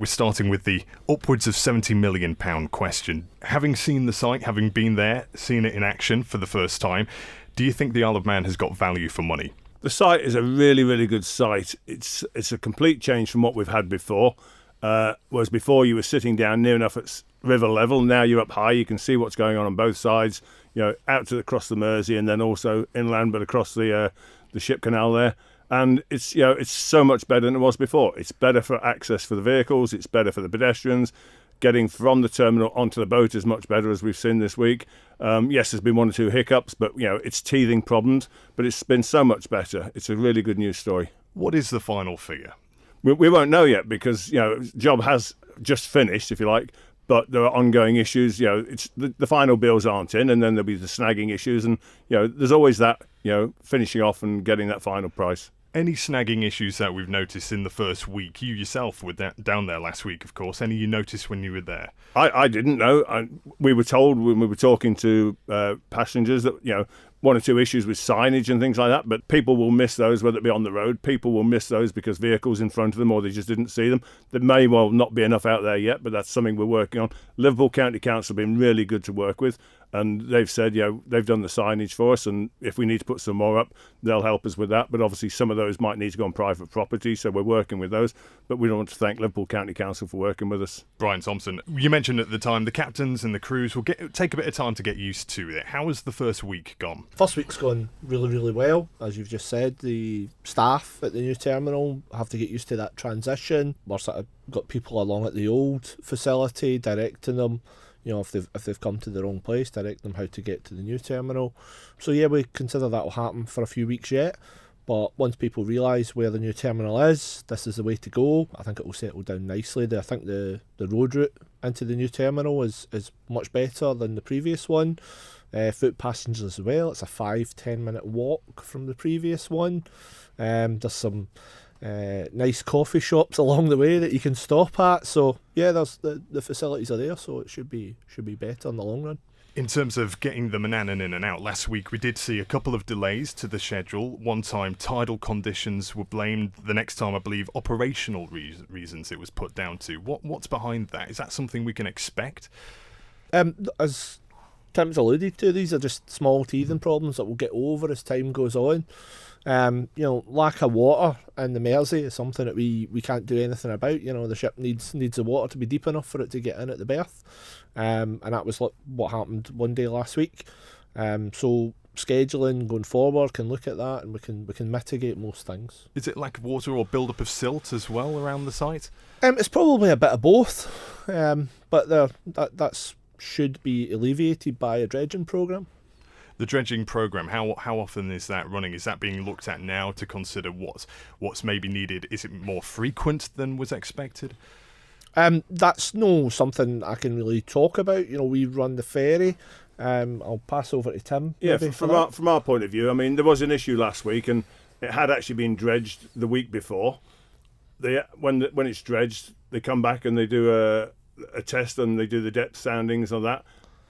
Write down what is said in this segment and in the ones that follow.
we're starting with the upwards of £70 million question. Having seen the site, having been there, seen it in action for the first time, do you think the Isle of Man has got value for money? The site is a really, really good site. It's a complete change from what we've had before. Whereas before you were sitting down near enough at river level, now you're up high. You can see what's going on both sides. Out to across the Mersey and then also inland, but across the ship canal there. And it's so much better than it was before. It's better for access for the vehicles. It's better for the pedestrians. Getting from the terminal onto the boat is much better, as we've seen this week. Yes, there's been one or two hiccups, but it's teething problems. But it's been so much better. It's a really good news story. What is the final figure? We won't know yet because job has just finished, if you like. But there are ongoing issues. It's the final bills aren't in, and then there'll be the snagging issues, and there's always that. Finishing off and getting that final price. Any snagging issues that we've noticed in the first week? You yourself were down there last week, of course. Any you noticed when you were there? I didn't know. We were told when we were talking to passengers that one or two issues with signage and things like that, but people will miss those, whether it be on the road. People will miss those because vehicles in front of them or they just didn't see them. There may well not be enough out there yet, but that's something we're working on. Liverpool County Council have been really good to work with, and they've said, they've done the signage for us, and if we need to put some more up, they'll help us with that. But obviously some of those might need to go on private property, so we're working with those. But we want to thank Liverpool County Council for working with us. Brian Thomson, you mentioned at the time the captains and the crews will take a bit of time to get used to it. How has the first week gone? First week's gone really, really well. As you've just said, the staff at the new terminal have to get used to that transition. We're sort of got people along at the old facility, directing them, if they've come to the wrong place, direct them how to get to the new terminal. So yeah, we consider that will happen for a few weeks yet. But once people realise where the new terminal is, this is the way to go. I think it will settle down nicely. I think the road route into the new terminal is much better than the previous one. Foot passengers as well. It's a 5-10 minute walk from the previous one. There's some nice coffee shops along the way that you can stop at. So yeah, there's the facilities are there, so it should be better in the long run. In terms of getting the Manannan in and out, last week we did see a couple of delays to the schedule. One time tidal conditions were blamed. The next time, I believe, operational reasons it was put down to. What's behind that? Is that something we can expect? As Tim's alluded to, these are just small teething problems that we'll get over as time goes on. Lack of water in the Mersey is something that we can't do anything about. The ship needs the water to be deep enough for it to get in at the berth. And that was what happened one day last week. So scheduling going forward can look at that, and we can mitigate most things. Is it lack of water or build-up of silt as well around the site? It's probably a bit of both, but that's should be alleviated by a dredging programme. The dredging programme, how often is that running? Is that being looked at now to consider what's maybe needed? Is it more frequent than was expected? That's no something I can really talk about. We run the ferry. I'll pass over to Tim. Yeah, from our point of view, there was an issue last week, and it had actually been dredged the week before. When it's dredged, they come back and they do a test, and they do the depth soundings on that.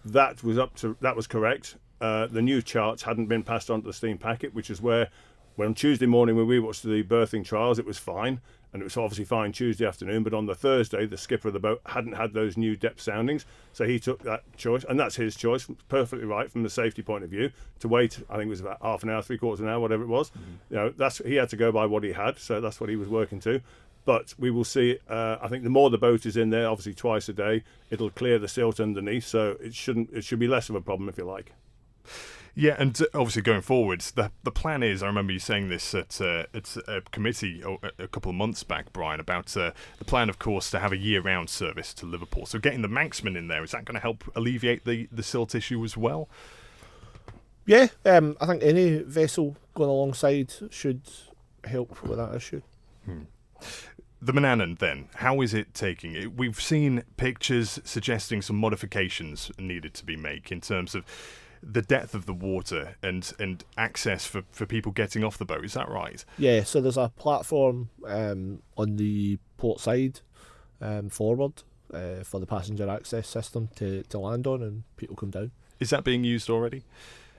That was correct. The new charts hadn't been passed on to the steam packet, which is where, when Tuesday morning when we watched the berthing trials, it was fine, and it was obviously fine Tuesday afternoon, but on the Thursday, the skipper of the boat hadn't had those new depth soundings, so he took that choice, and that's his choice, perfectly right from the safety point of view, to wait, I think it was about half an hour, 3/4 of an hour, whatever it was. Mm-hmm. He had to go by what he had, so that's what he was working to. But we will see, I think the more the boat is in there, obviously twice a day, it'll clear the silt underneath, so it should be less of a problem, if you like. Yeah, and obviously going forwards, the plan is, I remember you saying this at a committee a couple of months back, Brian, about the plan, of course, to have a year-round service to Liverpool. So getting the Manxman in there, is that going to help alleviate the silt issue as well? Yeah, I think any vessel going alongside should help with that issue. The Manannan, then, how is it taking it? We've seen pictures suggesting some modifications needed to be made in terms of the depth of the water and access for people getting off the boat. Is that right? Yeah, so there's a platform on the port side forward for the passenger access system to land on, and people come down. Is that being used already?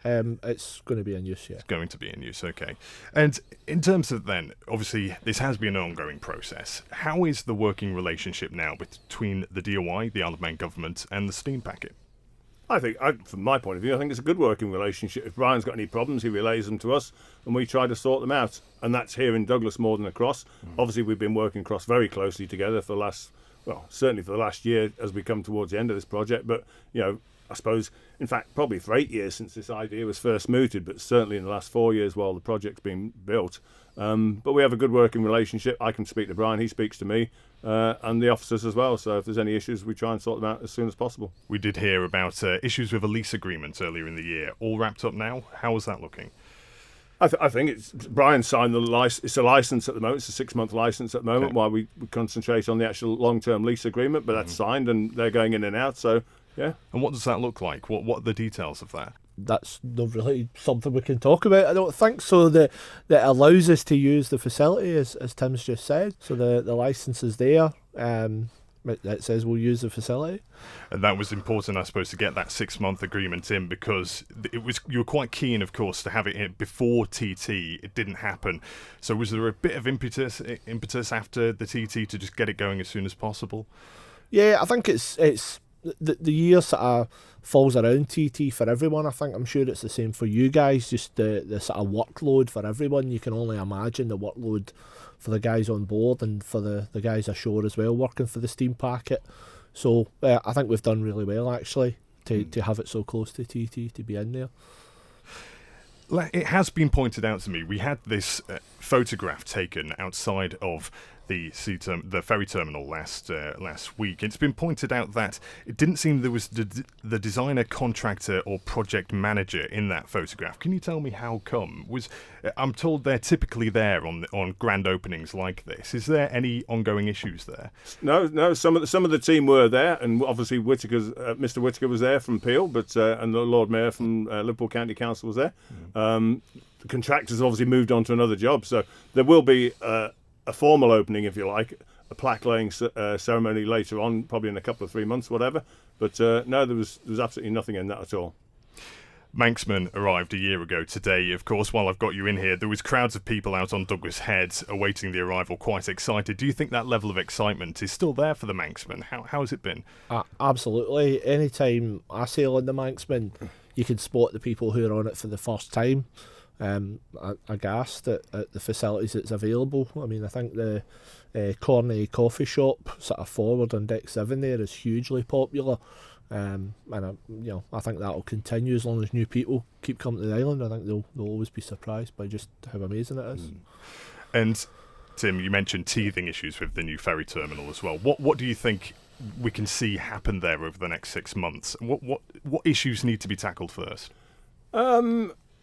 it's going to be in use, yeah. It's going to be in use, okay. And in terms of then, obviously, this has been an ongoing process. How is the working relationship now between the DOI, the Isle of Man government, and the steam packet? I think, from my point of view, I think it's a good working relationship. If Brian's got any problems, he relays them to us, and we try to sort them out. And that's here in Douglas more than across. Obviously, we've been working across very closely together for the last, certainly for the last year as we come towards the end of this project. But, I suppose, in fact, probably for 8 years since this idea was first mooted, but certainly in the last 4 years while the project's been built. But we have a good working relationship. I can speak to Brian, he speaks to me, and the officers as well. So if there's any issues, we try and sort them out as soon as possible. We did hear about issues with a lease agreement earlier in the year. All wrapped up now? How is that looking? I think Brian signed the license. It's a license at the moment. It's a 6-month license at the moment, while we concentrate on the actual long-term lease agreement. But that's signed, and they're going in and out. So yeah. And what does that look like? What are the details of that? That's not really something we can talk about, I don't think. So that allows us to use the facility, as Tim's just said. So the licence is there. It says we'll use the facility. And that was important, I suppose, to get that 6-month agreement in, because you were quite keen, of course, to have it in before TT. It didn't happen. So was there a bit of impetus after the TT to just get it going as soon as possible? Yeah, I think it's the year sort of falls around TT for everyone. I'm sure it's the same for you guys, just the sort of workload for everyone. You can only imagine the workload for the guys on board and for the guys ashore as well, working for the steam packet. So I think we've done really well, actually, to have it so close to TT, to be in there. It has been pointed out to me, we had this photograph taken outside of the ferry terminal last week. It's been pointed out that it didn't seem there was the designer, contractor or project manager in that photograph. Can you tell me how come? I'm told they're typically there on grand openings like this. Is there any ongoing issues there? No. Some of the team were there, and obviously Mr. Whittaker was there from Peel, but and the Lord Mayor from Liverpool County Council was there. The contractors obviously moved on to another job, so there will be a formal opening, if you like, a plaque laying ceremony later on, probably in a couple of 3 months, whatever. But no, there was absolutely nothing in that at all. Manxman arrived a year ago today. Of course, while I've got you in here, there was crowds of people out on Douglas Head awaiting the arrival, quite excited. Do you think that level of excitement is still there for the Manxman? How has it been? Absolutely. Anytime I sail on the Manxman, you can spot the people who are on it for the first time. Aghast at the facilities that's available. I mean, I think the Corney coffee shop sort of forward on deck 7 there is hugely popular, and I think that'll continue as long as new people keep coming to the island. I think they'll always be surprised by just how amazing it is. And Tim, you mentioned teething issues with the new ferry terminal as well. What do you think we can see happen there over the next 6 months? What issues need to be tackled first?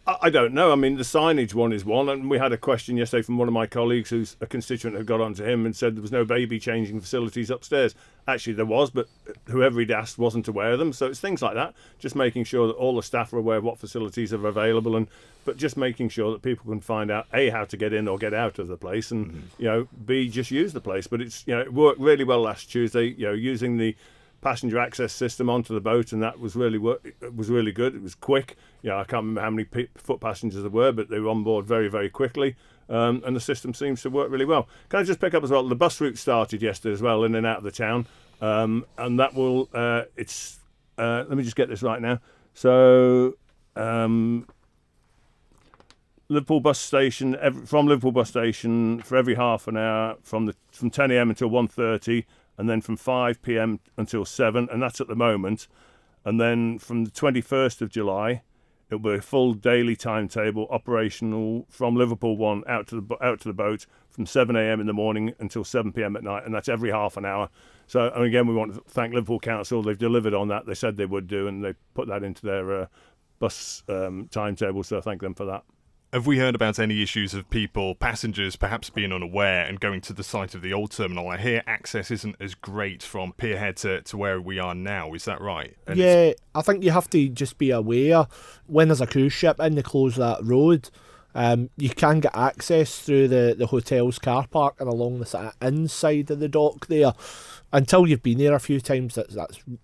I don't know. I mean, the signage one is one, and we had a question yesterday from one of my colleagues who's a constituent who got onto him and said there was no baby changing facilities upstairs. Actually, there was, but whoever he'd asked wasn't aware of them. So it's things like that, just making sure that all the staff are aware of what facilities are available, but just making sure that people can find out, A, how to get in or get out of the place, and B, just use the place. But it's it worked really well last Tuesday, using the passenger access system onto the boat, and that was really good. It was quick. I can't remember how many foot passengers there were, but they were on board very, very quickly, and the system seems to work really well. Can I just pick up as well? The bus route started yesterday as well, in and out of the town, and that will. Let me just get this right now. So, Liverpool bus station from Liverpool bus station for every half an hour from 10 a.m. until 1:30. And then from 5 p.m. until 7, and that's at the moment. And then from the 21st of July, it'll be a full daily timetable operational from Liverpool 1 out to the boat from 7 a.m. in the morning until 7 p.m. at night, and that's every half an hour. So, and again, we want to thank Liverpool Council. They've delivered on that. They said they would do, and they put that into their bus timetable, so thank them for that. Have we heard about any issues of passengers perhaps being unaware and going to the site of the old terminal? I hear access isn't as great from Pierhead to where we are now. Is that right? And I think you have to just be aware when there's a cruise ship in, they close that road. You can get access through the hotel's car park and along the sort of inside of the dock there. Until you've been there a few times,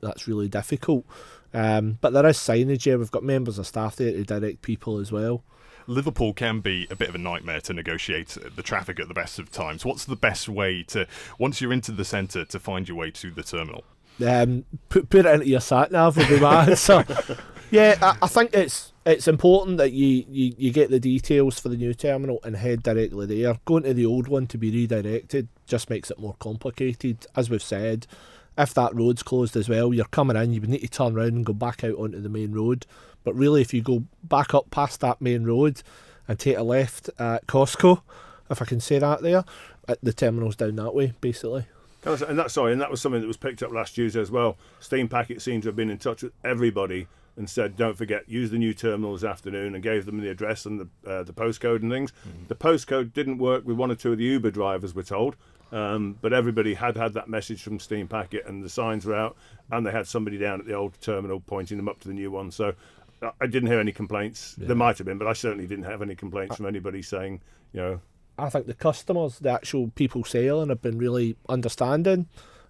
that's really difficult. But there is signage here. We've got members of staff there to direct people as well. Liverpool can be a bit of a nightmare to negotiate the traffic at the best of times. What's the best way to, once you're into the centre, to find your way to the terminal? Put it into your sat nav would be my answer. Yeah, I think it's important that you get the details for the new terminal and head directly there. Going to the old one to be redirected just makes it more complicated. As we've said, if that road's closed as well, you're coming in, you would need to turn around and go back out onto the main road. But really, if you go back up past that main road and take a left at Costco, if I can say that there, the terminal's down that way, basically. And that was something that was picked up last Tuesday as well. Steam Packet seemed to have been in touch with everybody and said, don't forget, use the new terminal this afternoon, and gave them the address and the postcode and things. Mm-hmm. The postcode didn't work with one or two of the Uber drivers, we're told, but everybody had that message from Steam Packet, and the signs were out, and they had somebody down at the old terminal pointing them up to the new one. So I didn't hear any complaints. Yeah. There might have been, but I certainly didn't have any complaints from anybody saying, I think the customers, the actual people sailing, have been really understanding.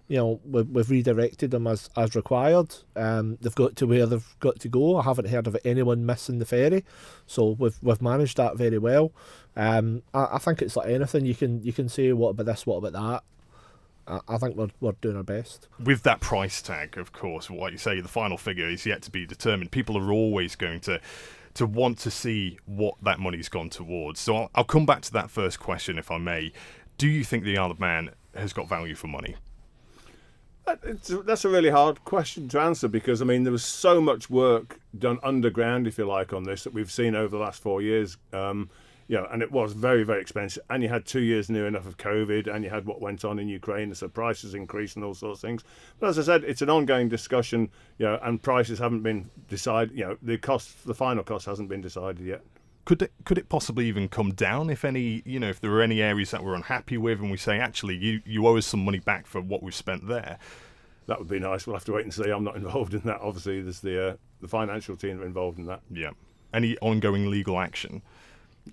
We've redirected them as required. They've got to where they've got to go. I haven't heard of anyone missing the ferry, so we've managed that very well. I think it's like anything. You can say, what about this, what about that. I think we're doing our best. With that price tag, of course, what you say, the final figure is yet to be determined. People are always going to want to see what that money's gone towards. So I'll come back to that first question, if I may. Do you think the Isle of Man has got value for money? That's a really hard question to answer, because, there was so much work done underground, if you like, on this that we've seen over the last 4 years. And it was very, very expensive. And you had 2 years near enough of COVID, and you had what went on in Ukraine, so prices increased and all sorts of things. But as I said, it's an ongoing discussion, and prices haven't been decided. The final cost hasn't been decided yet. Could it possibly even come down if there were any areas that we're unhappy with, and we say, actually, you owe us some money back for what we've spent there? That would be nice. We'll have to wait and see. I'm not involved in that. Obviously, there's the financial team that are involved in that. Yeah. Any ongoing legal action?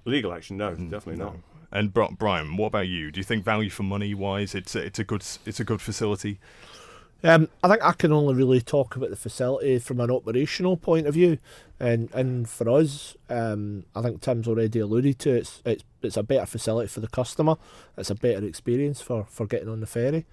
Legal action? No, definitely not. And Brian, what about you? Do you think value for money wise, it's a good facility? I think I can only really talk about the facility from an operational point of view, and for us, I think Tim's already alluded to it's a better facility for the customer. It's a better experience for getting on the ferry.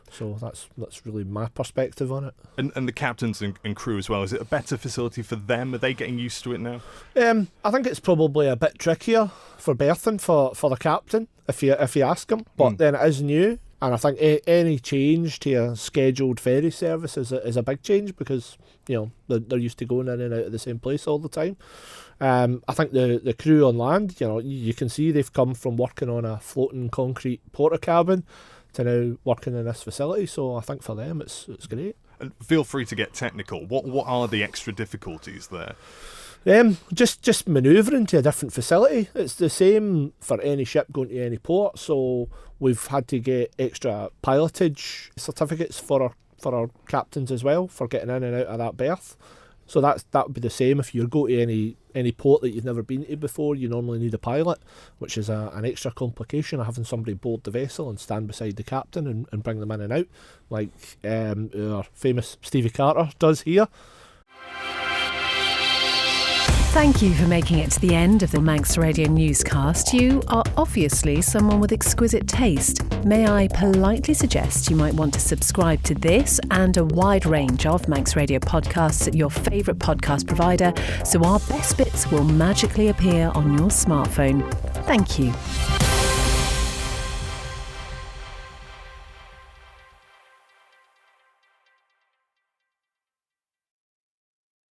So that's really my perspective on it. And the captains and crew as well, is it a better facility for them? Are they getting used to it now? I think it's probably a bit trickier for berthing for the captain, if you ask him. But then it is new, and I think any change to a scheduled ferry service is a big change, because they're used to going in and out of the same place all the time. I think the crew on land, you can see they've come from working on a floating concrete porta cabin to now working in this facility, so I think for them it's great. And feel free to get technical. What are the extra difficulties there? Just manoeuvring to a different facility. It's the same for any ship going to any port, so we've had to get extra pilotage certificates for our captains as well, for getting in and out of that berth. So that would be the same if you go to any port that you've never been to before. You normally need a pilot, which is an extra complication of having somebody board the vessel and stand beside the captain and bring them in and out, like our famous Stevie Carter does here. Thank you for making it to the end of the Manx Radio Newscast. You are obviously someone with exquisite taste. May I politely suggest you might want to subscribe to this and a wide range of Manx Radio podcasts at your favourite podcast provider, so our best bits will magically appear on your smartphone. Thank you.